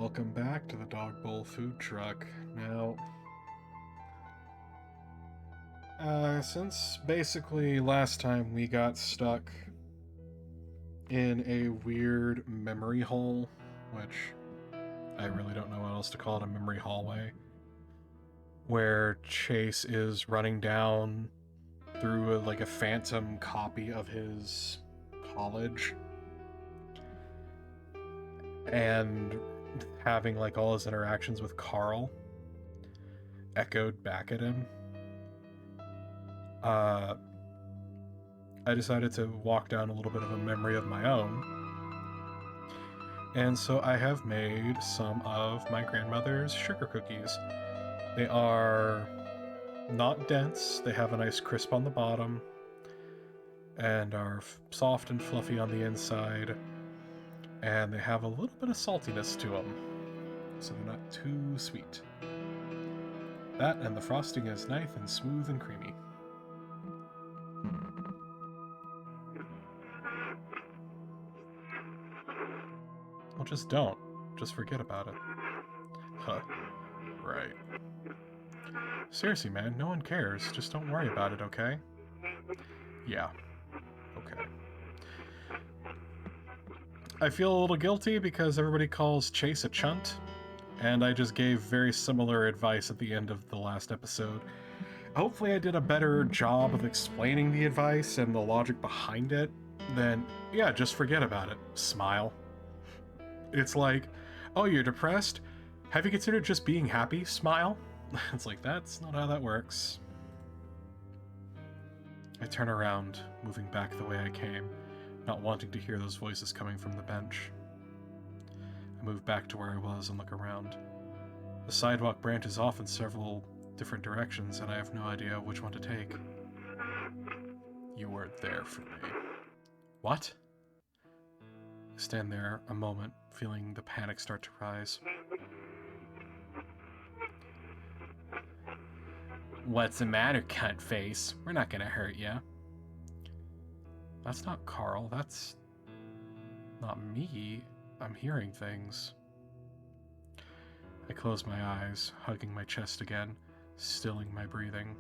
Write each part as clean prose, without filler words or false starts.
Welcome back to the Dog Bowl Food Truck. Now, since basically last time we got stuck in a weird memory hole, which I really don't know what else to call it, a memory hallway, where Chase is running down through a phantom copy of his college and having all his interactions with Carl echoed back at him. I decided to walk down a little bit of a memory of my own. And so I have made some of my grandmother's sugar cookies. They are not dense, they have a nice crisp on the bottom, and are soft and fluffy on the inside, and they have a little bit of saltiness to them, so they're not too sweet. That and the frosting is nice and smooth and creamy. Well, just don't. Just forget about it. Huh. Right. Seriously, man, no one cares. Just don't worry about it, okay? Yeah. Okay. I feel a little guilty because everybody calls Chase a chunt, and I just gave very similar advice at the end of the last episode. Hopefully I did a better job of explaining the advice and the logic behind it, then yeah, just forget about it. Smile. It's like, oh, you're depressed? Have you considered just being happy? Smile. It's like, that's not how that works. I turn around, moving back the way I came, not wanting to hear those voices coming from the bench. I move back to where I was and look around. The sidewalk branches off in several different directions, and I have no idea which one to take. You weren't there for me. What? I stand there a moment, feeling the panic start to rise. What's the matter, cunt face? We're not gonna hurt ya. That's not Carl. That's not me. I'm hearing things. I close my eyes, hugging my chest again, stilling my breathing.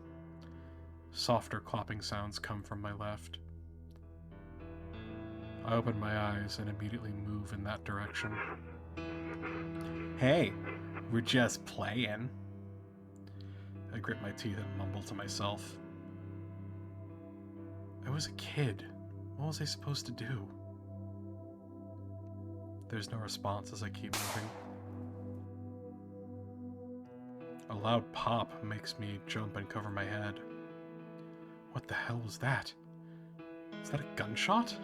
Softer clopping sounds come from my left. I open my eyes and immediately move in that direction. Hey, we're just playing. I grit my teeth and mumble to myself. I was a kid. What was I supposed to do? There's no response as I keep moving. A loud pop makes me jump and cover my head. What the hell was that? Is that a gunshot?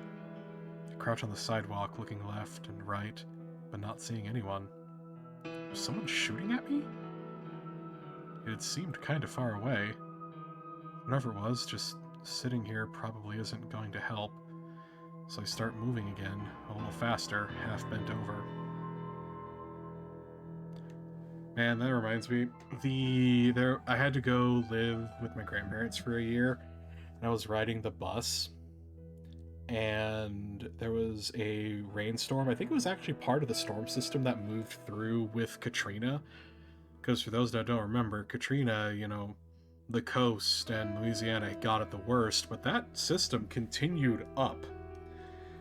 I crouch on the sidewalk, looking left and right, but not seeing anyone. Was someone shooting at me? It seemed kind of far away. Whatever it was, just sitting here probably isn't going to help, so I start moving again, a little faster, half bent over. Man, that reminds me, I had to go live with my grandparents for a year, and I was riding the bus, and there was a rainstorm. I think it was actually part of the storm system that moved through with Katrina. Because for those that don't remember, Katrina, the coast and Louisiana got it the worst, but that system continued up.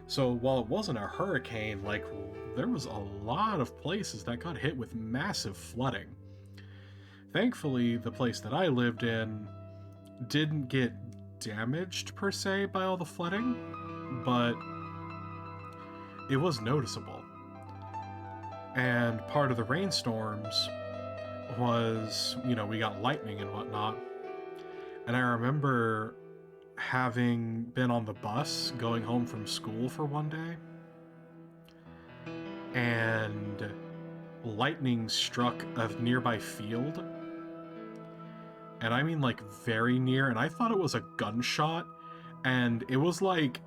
So while it wasn't a hurricane, there was a lot of places that got hit with massive flooding. Thankfully, the place that I lived in didn't get damaged per se by all the flooding, but it was noticeable. And part of the rainstorms was, we got lightning and whatnot. And I remember having been on the bus going home from school for one day, and lightning struck a nearby field. And I mean very near, and I thought it was a gunshot, and it was like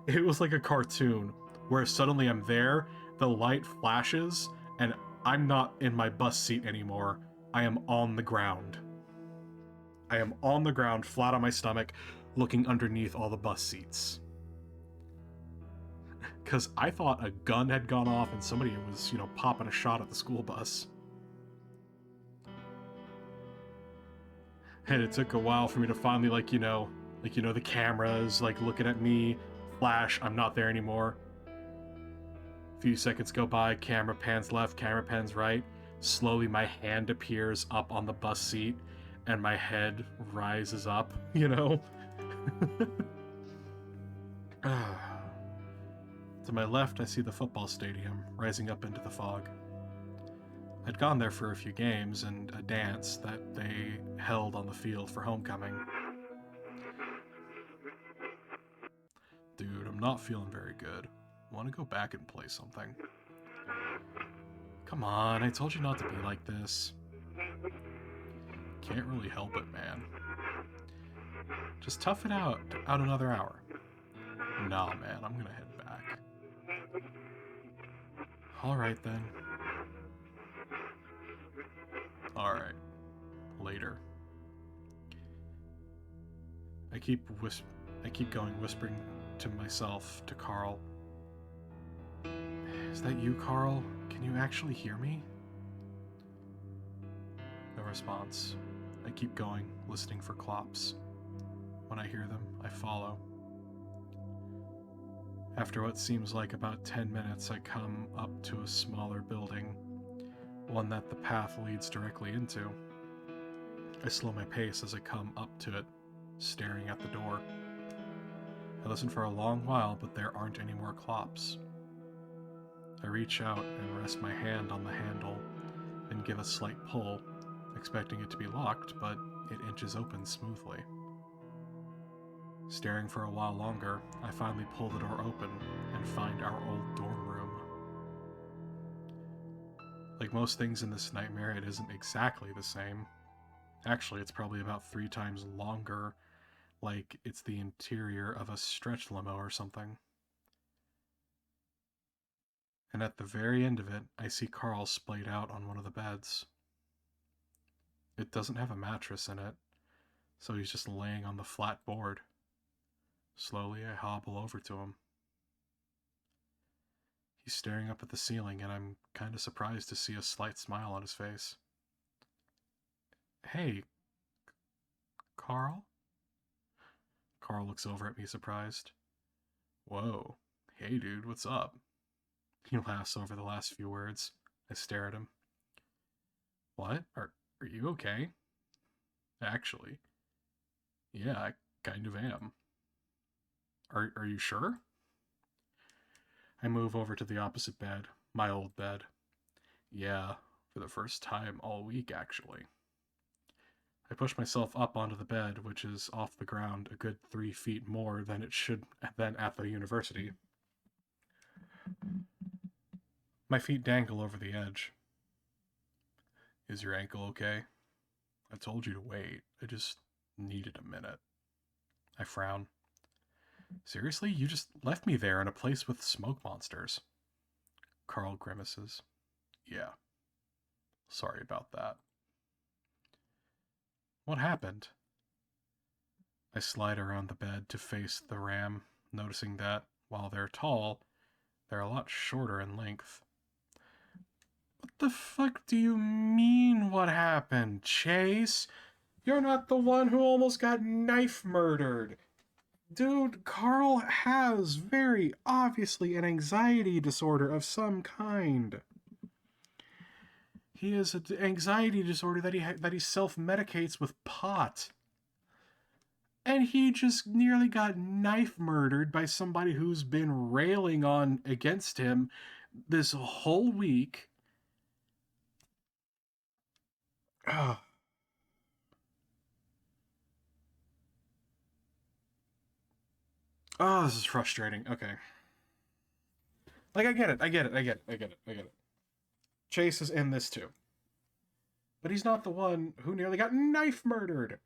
a cartoon where suddenly I'm there, the light flashes, and I'm not in my bus seat anymore. I am on the ground. I am on the ground, flat on my stomach, looking underneath all the bus seats. because I thought a gun had gone off and somebody was, popping a shot at the school bus. And it took a while for me to finally, the cameras, looking at me, flash, I'm not there anymore. A few seconds go by, camera pans left, camera pans right. Slowly, my hand appears up on the bus seat, and my head rises up, To my left, I see the football stadium, rising up into the fog. I'd gone there for a few games and a dance that they held on the field for homecoming. Dude, I'm not feeling very good. Want to go back and play something? Come on, I told you not to be like this. Can't really help it, man. Just tough it out another hour. Nah, man, I'm gonna head back. Alright then. Alright. Later. I keep going, whispering to myself, to Carl. Is that you, Carl? Can you actually hear me? No response. I keep going, listening for clops. When I hear them, I follow. After what seems like about 10 minutes, I come up to a smaller building, one that the path leads directly into. I slow my pace as I come up to it, staring at the door. I listen for a long while, but there aren't any more clops. I reach out and rest my hand on the handle and give a slight pull, expecting it to be locked, but it inches open smoothly. Staring for a while longer, I finally pull the door open and find our old dorm room. Like most things in this nightmare, it isn't exactly the same. Actually, it's probably about 3 times longer, like it's the interior of a stretch limo or something. And at the very end of it, I see Carl splayed out on one of the beds. It doesn't have a mattress in it, so he's just laying on the flat board. Slowly, I hobble over to him. He's staring up at the ceiling, and I'm kind of surprised to see a slight smile on his face. Hey, Carl? Carl looks over at me surprised. Whoa, hey dude, what's up? He laughs over the last few words. I stare at him. What? Are you okay? Actually, yeah, I kind of am. Are you sure? I move over to the opposite bed, my old bed. Yeah, for the first time all week, actually. I push myself up onto the bed, which is off the ground a good 3 feet more than it should than at the university. My feet dangle over the edge. Is your ankle okay? I told you to wait. I just needed a minute. I frown. Seriously? You just left me there in a place with smoke monsters. Carl grimaces. Yeah. Sorry about that. What happened? I slide around the bed to face the ram, noticing that, while they're tall, they're a lot shorter in length. What the fuck do you mean what happened, Chase? You're not the one who almost got knife murdered. Dude, Carl has very obviously an anxiety disorder of some kind. He has an anxiety disorder that he self-medicates with pot. And he just nearly got knife murdered by somebody who's been railing on against him this whole week. Oh, this is frustrating. Okay. I get it. Chase is in this too. But he's not the one who nearly got knife murdered.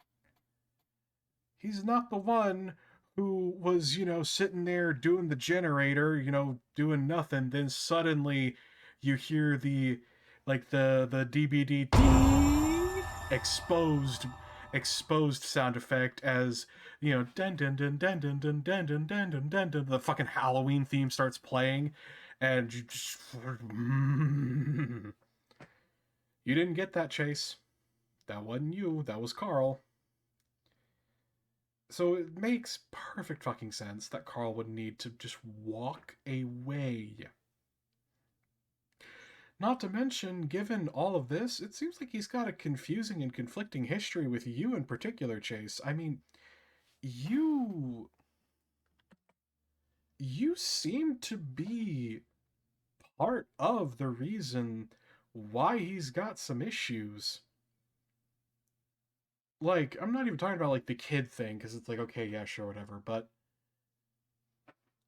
He's not the one who was, sitting there doing the generator, doing nothing. Then suddenly you hear the DVD exposed exposed sound effect as, you know, dun dun dun dun dun dun dun dun dun dun dun dun, the fucking Halloween theme starts playing, and you just you didn't get that, Chase. That wasn't you. That was Carl. So it makes perfect fucking sense that Carl would need to just walk away. Not to mention, given all of this, it seems like he's got a confusing and conflicting history with you in particular, Chase. I mean, you you seem to be part of the reason why he's got some issues. Like, I'm not even talking about like the kid thing because it's like, okay, yeah, sure, whatever, but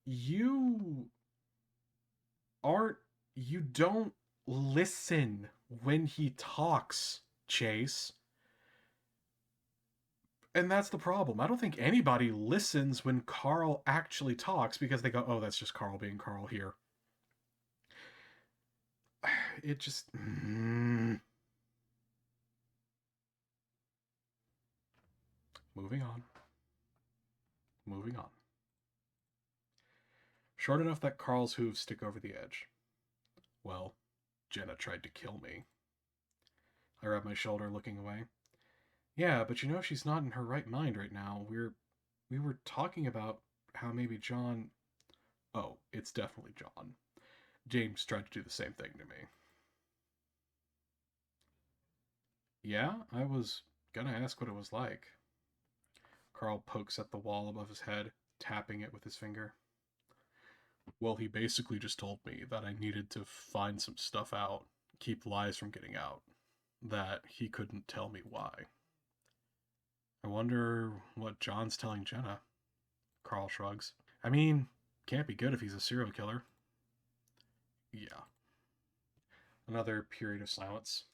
you aren't you don't listen when he talks, Chase. And that's the problem. I don't think anybody listens when Carl actually talks because they go, "Oh, that's just Carl being Carl here." It just moving on. Moving on. Short enough that Carl's hooves stick over the edge. Well, Jenna tried to kill me. I rub my shoulder, looking away. Yeah, but you know she's not in her right mind right now. We were talking about how maybe John. Oh, it's definitely John. James tried to do the same thing to me. Yeah, I was gonna ask what it was like. Carl pokes at the wall above his head, tapping it with his finger. Well, he basically just told me that I needed to find some stuff out, keep lies from getting out, that he couldn't tell me why. I wonder what John's telling Jenna. Carl shrugs. I mean, can't be good if he's a serial killer. Yeah. Another period of silence.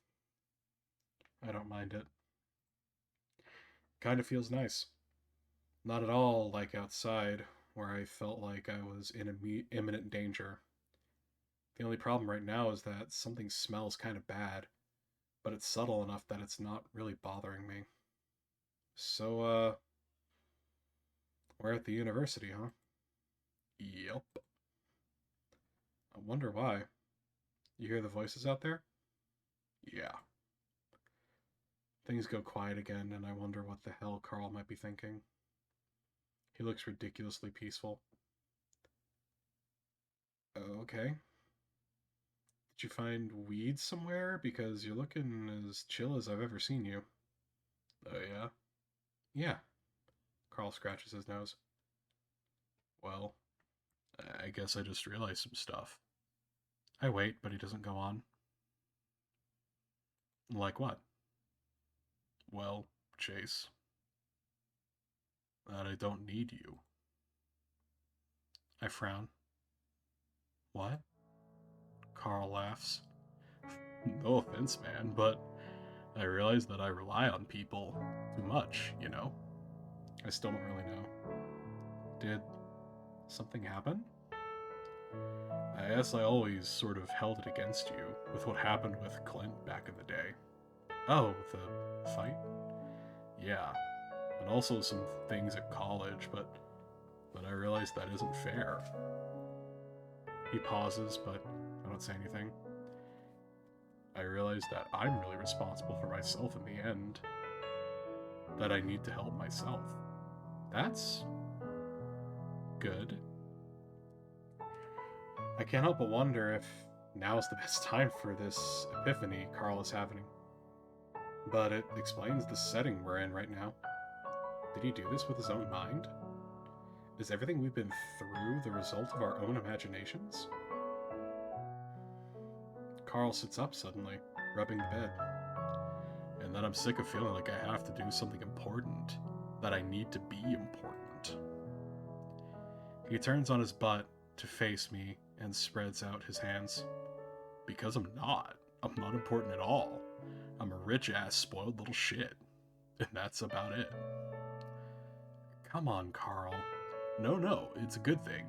I don't mind it. Kind of feels nice. Not at all like outside, where I felt like I was in imminent danger. The only problem right now is that something smells kind of bad, but it's subtle enough that it's not really bothering me. So, we're at the university, huh? Yep. I wonder why. You hear the voices out there? Yeah. Things go quiet again, and I wonder what the hell Carl might be thinking. He looks ridiculously peaceful. Okay. Did you find weeds somewhere? Because you're looking as chill as I've ever seen you. Oh, yeah? Yeah. Carl scratches his nose. Well, I guess I just realized some stuff. I wait, but he doesn't go on. Like what? Well, Chase, that I don't need you. I frown. What? Carl laughs. No offense, man, but I realize that I rely on people too much, you know? I still don't really know. Did something happen? I guess I always sort of held it against you with what happened with Clint back in the day. Oh, the fight? Yeah. And also some things at college, but I realized that isn't fair. He pauses, but I don't say anything. I realize that I'm really responsible for myself in the end. That I need to help myself. That's good. I can't help but wonder if now is the best time for this epiphany Carl is having. But it explains the setting we're in right now. Did he do this with his own mind? Is everything we've been through the result of our own imaginations? Carl sits up suddenly, rubbing the bed. And then I'm sick of feeling like I have to do something important, that I need to be important. He turns on his butt to face me and spreads out his hands. Because I'm not. I'm not important at all. I'm a rich ass spoiled little shit. And that's about it. Come on, Carl. No, it's a good thing.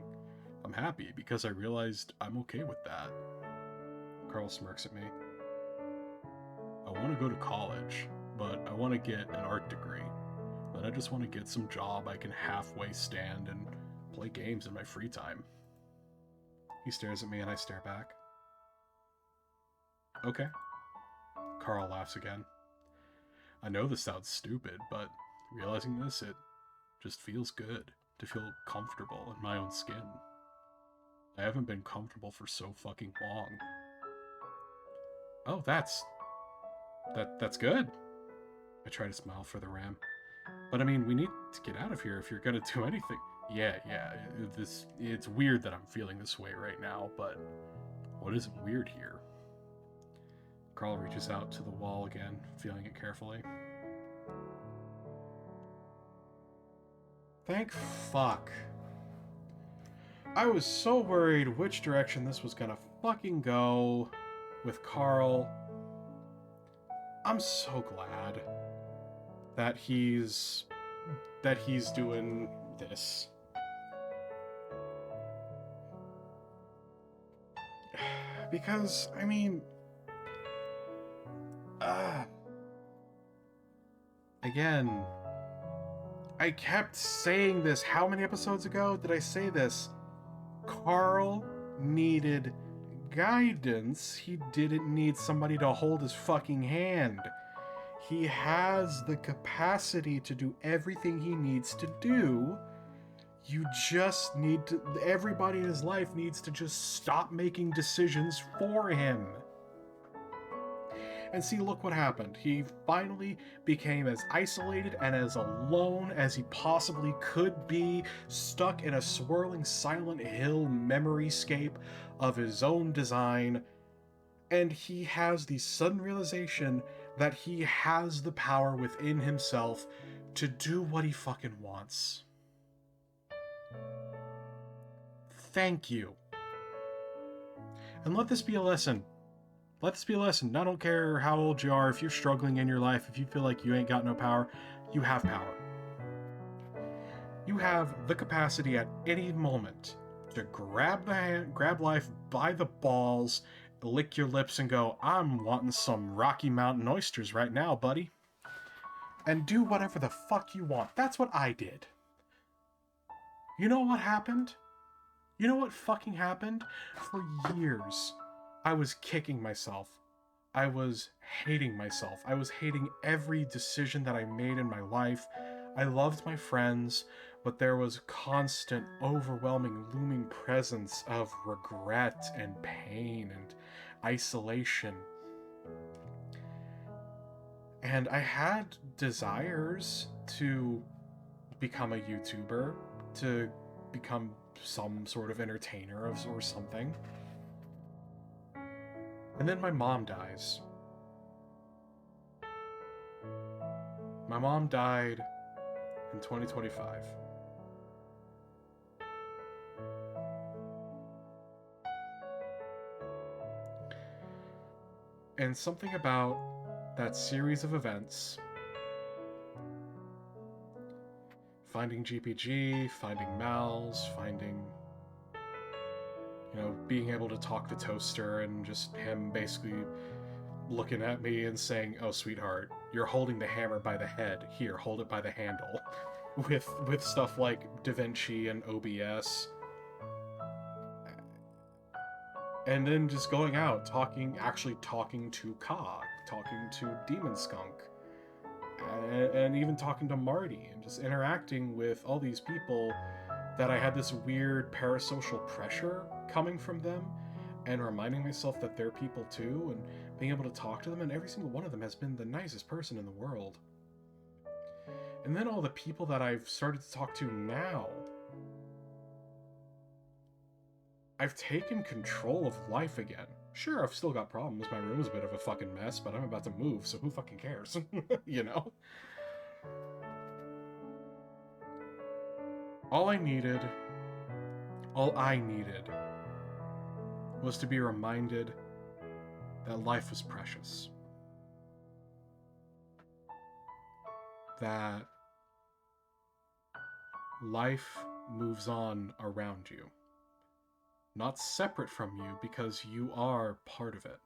I'm happy because I realized I'm okay with that. Carl smirks at me. I want to go to college, but I want to get an art degree. Then I just want to get some job I can halfway stand and play games in my free time. He stares at me and I stare back. Okay. Carl laughs again. I know this sounds stupid, but realizing this, it just feels good to feel comfortable in my own skin. I haven't been comfortable for so fucking long. Oh, that's good. I try to smile for the ram. But I mean, we need to get out of here if you're gonna do anything. Yeah, it's weird that I'm feeling this way right now, but what isn't weird here? Carl reaches out to the wall again, feeling it carefully. Thank fuck. I was so worried which direction this was gonna fucking go with Carl. I'm so glad that he's doing this. Because, I mean, again, I kept saying this. How many episodes ago did I say this? Carl needed guidance. He didn't need somebody to hold his fucking hand. He has the capacity to do everything he needs to do. You just need to... Everybody in his life needs to just stop making decisions for him. And see, look what happened. He finally became as isolated and as alone as he possibly could be, stuck in a swirling Silent Hill memoryscape of his own design. And he has the sudden realization that he has the power within himself to do what he fucking wants. Thank you. And let this be a lesson. Let this be a lesson. I don't care how old you are, if you're struggling in your life, if you feel like you ain't got no power, you have power. You have the capacity at any moment to grab life by the balls, lick your lips and go, I'm wanting some Rocky Mountain oysters right now, buddy. And do whatever the fuck you want. That's what I did. You know what happened? You know what fucking happened? For years, I was kicking myself. I was hating myself. I was hating every decision that I made in my life. I loved my friends, but there was constant, overwhelming, looming presence of regret and pain and isolation. And I had desires to become a YouTuber, to become some sort of entertainer or something. And then my mom dies. My mom died in 2025. And something about that series of events, finding GPG, finding Mal's, finding, being able to talk to Toaster and just him basically looking at me and saying, oh, sweetheart, you're holding the hammer by the head. Here, hold it by the handle. With stuff like DaVinci and OBS. And then just going out, actually talking to Cog, talking to Demon Skunk, and even talking to Marty, and just interacting with all these people that I had this weird parasocial pressure coming from them, and reminding myself that they're people too, and being able to talk to them, and every single one of them has been the nicest person in the world. And then all the people that I've started to talk to now, I've taken control of life again. Sure, I've still got problems. My room's a bit of a fucking mess, but I'm about to move, so who fucking cares? All I needed was to be reminded that life was precious. That life moves on around you. Not separate from you, because you are part of it.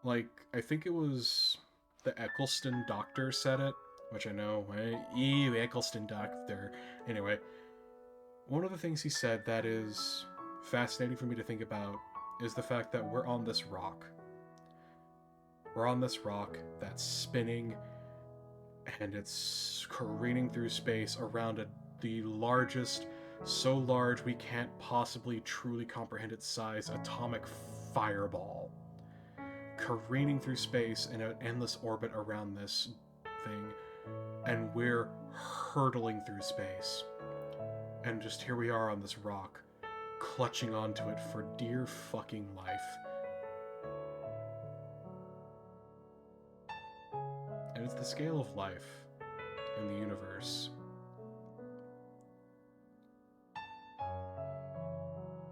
Like, I think it was the Eccleston doctor said it, which I know, right? Ew, Eccleston doctor. Anyway, one of the things he said that is fascinating for me to think about is the fact that we're on this rock. We're on this rock that's spinning and it's careening through space around the largest, so large we can't possibly truly comprehend its size, atomic fireball. Careening through space in an endless orbit around this thing, and we're hurtling through space. And just here we are on this rock, clutching onto it for dear fucking life. And it's the scale of life in the universe.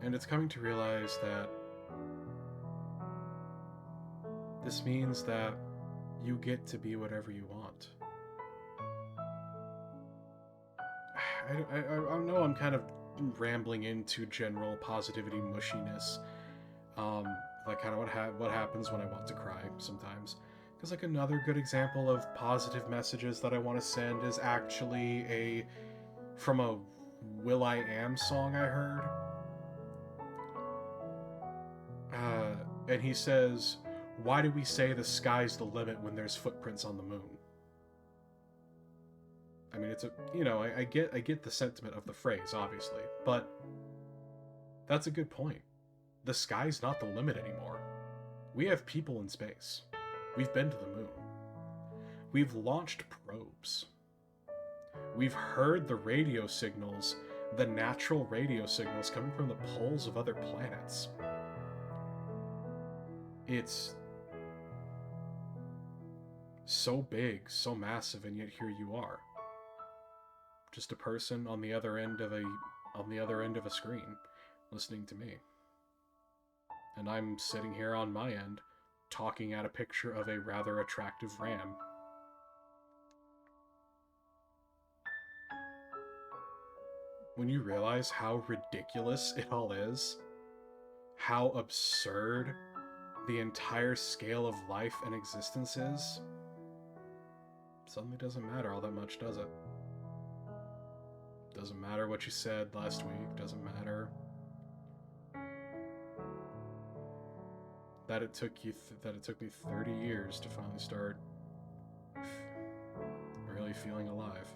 And it's coming to realize that this means that you get to be whatever you want. I know I'm kind of rambling into general positivity mushiness. Like kind of what happens when I want to cry sometimes. Because like another good example of positive messages that I want to send is actually from a Will I Am song I heard. And he says, "Why do we say the sky's the limit when there's footprints on the moon?" I mean, it's a, you know, I get the sentiment of the phrase, obviously, but that's a good point. The sky's not the limit anymore. We have people in space. We've been to the moon. We've launched probes. We've heard the radio signals, the natural radio signals coming from the poles of other planets. It's so big, so massive, and yet here you are. Just a person on the other end of a screen listening to me. And I'm sitting here on my end talking at a picture of a rather attractive ram. When you realize how ridiculous it all is, how absurd the entire scale of life and existence is, suddenly doesn't matter all that much, does it? Doesn't matter what you said last week, doesn't matter that it took me 30 years to finally start really feeling alive.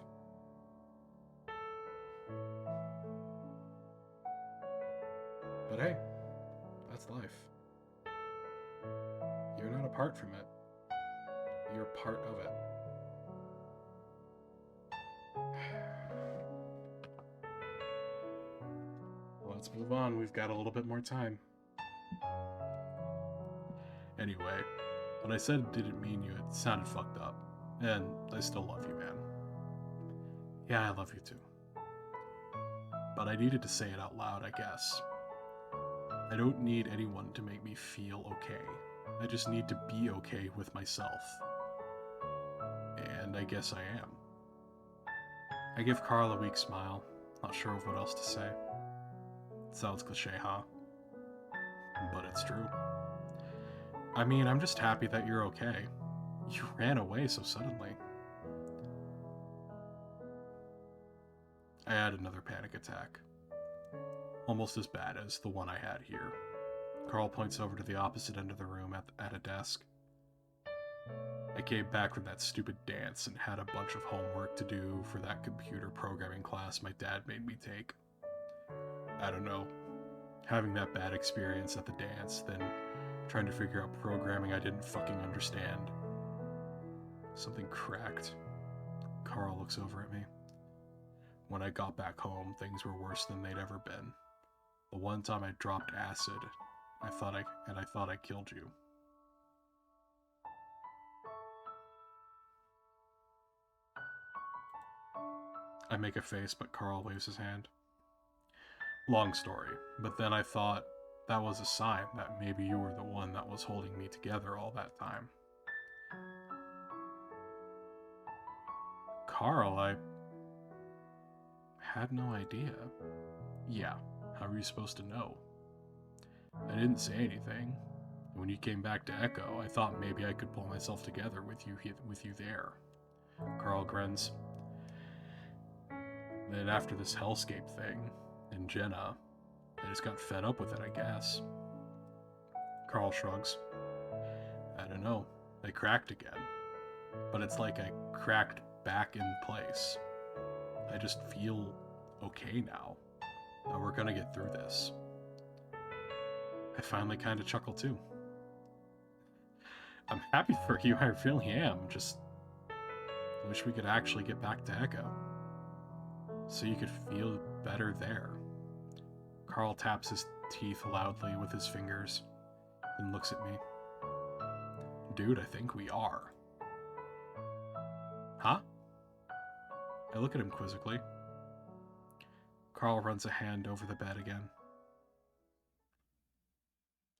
But hey, that's life. You're not apart from it. You're part of it. Let's move on. We've got a little bit more time. Anyway, what I said didn't mean you. It sounded fucked up. And I still love you, man. Yeah, I love you too. But I needed to say it out loud, I guess. I don't need anyone to make me feel okay. I just need to be okay with myself. And I guess I am. I give Carl a weak smile, not sure of what else to say. It sounds cliche, huh? But it's true. I mean, I'm just happy that you're okay. You ran away so suddenly. I had another panic attack. Almost as bad as the one I had here. Carl points over to the opposite end of the room at a desk. I came back from that stupid dance and had a bunch of homework to do for that computer programming class my dad made me take. I don't know. Having that bad experience at the dance, then trying to figure out programming I didn't fucking understand. Something cracked. Carl looks over at me. When I got back home, things were worse than they'd ever been. The one time I dropped acid, I thought I killed you. I make a face, but Carl waves his hand. Long story, but then I thought that was a sign that maybe you were the one that was holding me together all that time. Carl, I had no idea. Yeah, how were you supposed to know? I didn't say anything. When you came back to Echo, I thought maybe I could pull myself together with you there. Carl grins. Then after this hellscape thing, in Jenna, I just got fed up with it, I guess. Carl shrugs. I don't know. They cracked again. But it's like I cracked back in place. I just feel okay now. That we're gonna get through this. I finally kind of chuckle too. I'm happy for you, I really am. Just wish we could actually get back to Echo. So you could feel better there. Carl taps his teeth loudly with his fingers and looks at me. Dude, I think we are. Huh? I look at him quizzically. Carl runs a hand over the bed again.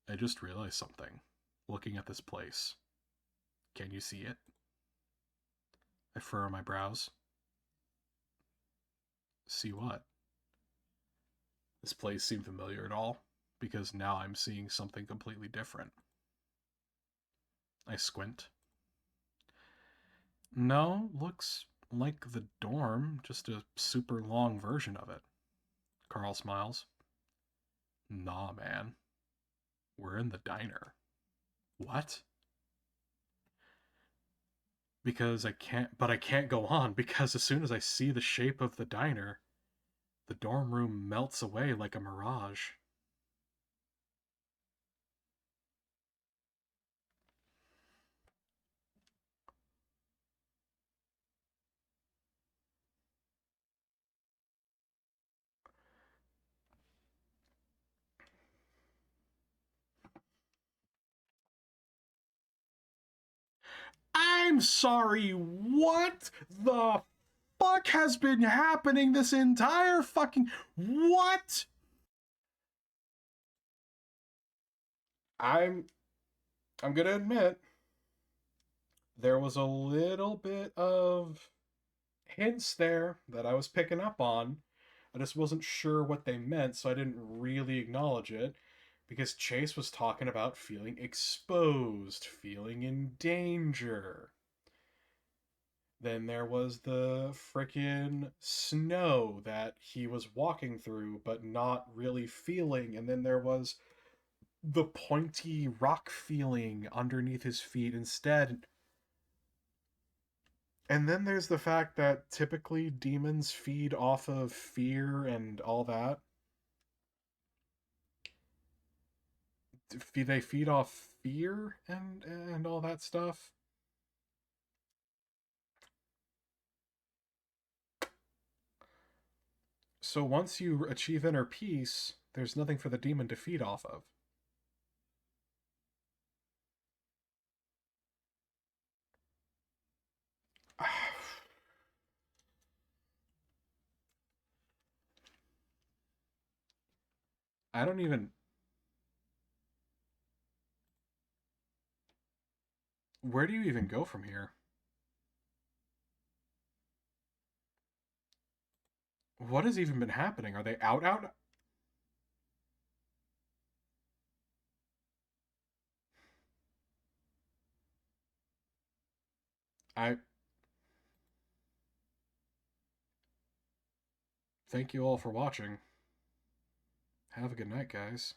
I just realized something, looking at this place. Can you see it? I furrow my brows. See what? This place seem familiar at all? Because now I'm seeing something completely different. I squint. No, looks like the dorm, just a super long version of it. Carl smiles. Nah, man. We're in the diner. What? Because I can't go on, because as soon as I see the shape of the diner, the dorm room melts away like a mirage. I'm sorry, what the fuck has been happening this entire fucking. What? I'm. I'm gonna admit, there was a little bit of hints there that I was picking up on. I just wasn't sure what they meant, so I didn't really acknowledge it. Because Chase was talking about feeling exposed, feeling in danger. Then there was the frickin' snow that he was walking through but not really feeling. And then there was the pointy rock feeling underneath his feet instead. And then there's the fact that typically demons feed off of fear and all that. They feed off fear and all that stuff. So once you achieve inner peace, there's nothing for the demon to feed off of. I don't even. Where do you even go from here? What has even been happening? Are they out? I thank you all for watching. Have a good night, guys.